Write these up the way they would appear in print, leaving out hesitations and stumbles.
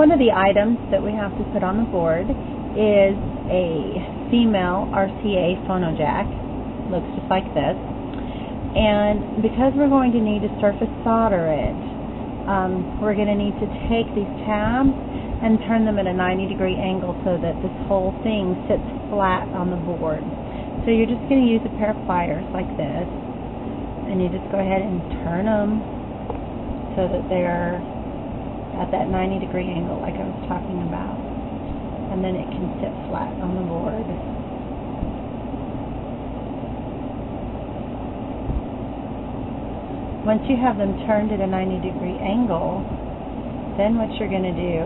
One of the items that we have to put on the board is a female RCA phono jack. Looks just like this. And because we're going to need to surface solder it, we're going to need to take these tabs and turn them at a 90-degree angle so that this whole thing sits flat on the board. So you're just going to use a pair of pliers like this, and you just go ahead and turn them so that they're at that 90-degree angle like I was talking about. And then it can sit flat on the board. Once you have them turned at a 90-degree angle, then what you're going to do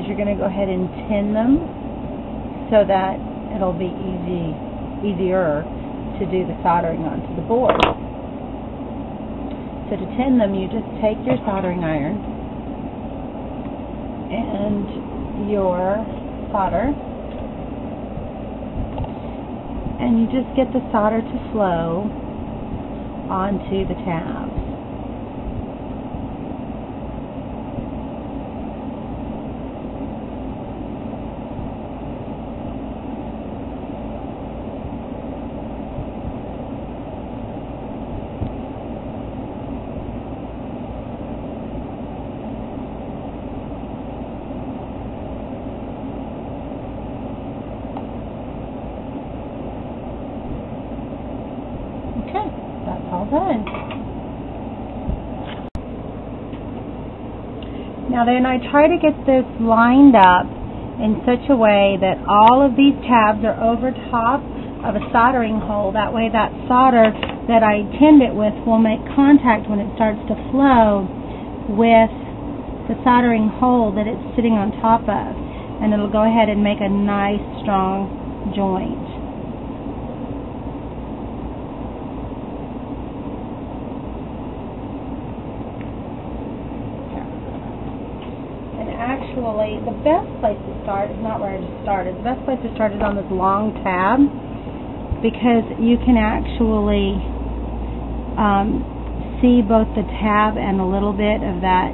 is you're going to go ahead and tin them so that it'll be easier to do the soldering onto the board. So to tin them, you just take your soldering iron and your solder, and you just get the solder to flow onto the tabs. Okay, that's all done. Now then, I try to get this lined up in such a way that all of these tabs are over top of a soldering hole. That way that solder that I tinned it with will make contact when it starts to flow with the soldering hole that it's sitting on top of. And it'll go ahead and make a nice strong joint. Actually, the best place to start is not where I just started. The best place to start is on this long tab, because you can actually see both the tab and a little bit of that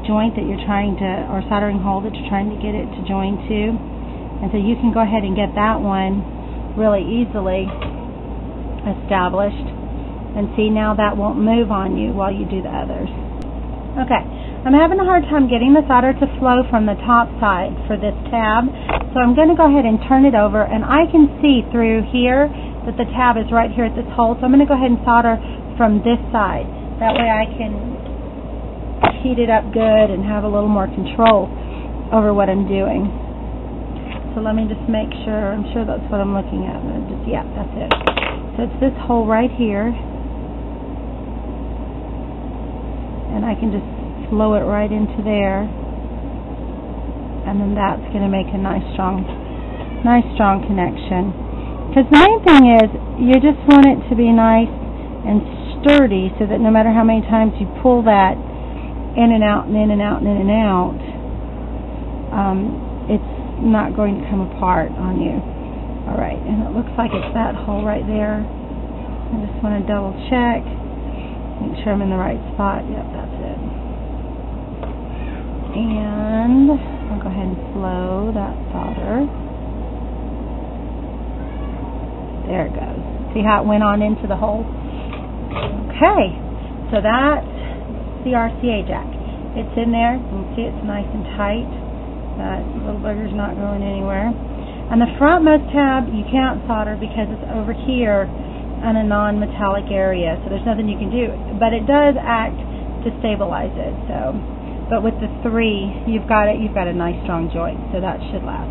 joint that you're trying to, or soldering hole that you're trying to get it to join to. And so you can go ahead and get that one really easily established. And see, now that won't move on you while you do the others. Okay. I'm having a hard time getting the solder to flow from the top side for this tab, so I'm going to go ahead and turn it over, and I can see through here that the tab is right here at this hole, so I'm going to go ahead and solder from this side. That way I can heat it up good and have a little more control over what I'm doing. So let me just make sure, I'm sure that's what I'm looking at. Yeah, that's it. So it's this hole right here, and I can just flow it right into there, and then that's going to make a nice strong connection. Because the main thing is you just want it to be nice and sturdy, so that no matter how many times you pull that in and out and in and out and in and out, it's not going to come apart on you. Alright, and it looks like it's that hole right there. I just want to double check, make sure I'm in the right spot. Yep, that's it. And I'll go ahead and flow that solder. There it goes. See how it went on into the hole? Okay, so that's the RCA jack. It's in there. You can see it's nice and tight. That little bugger's not going anywhere. And the frontmost tab you can't solder because it's over here in a non-metallic area, so there's nothing you can do. But it does act to stabilize it. So. But with the three, you've got a nice strong joint, so that should last.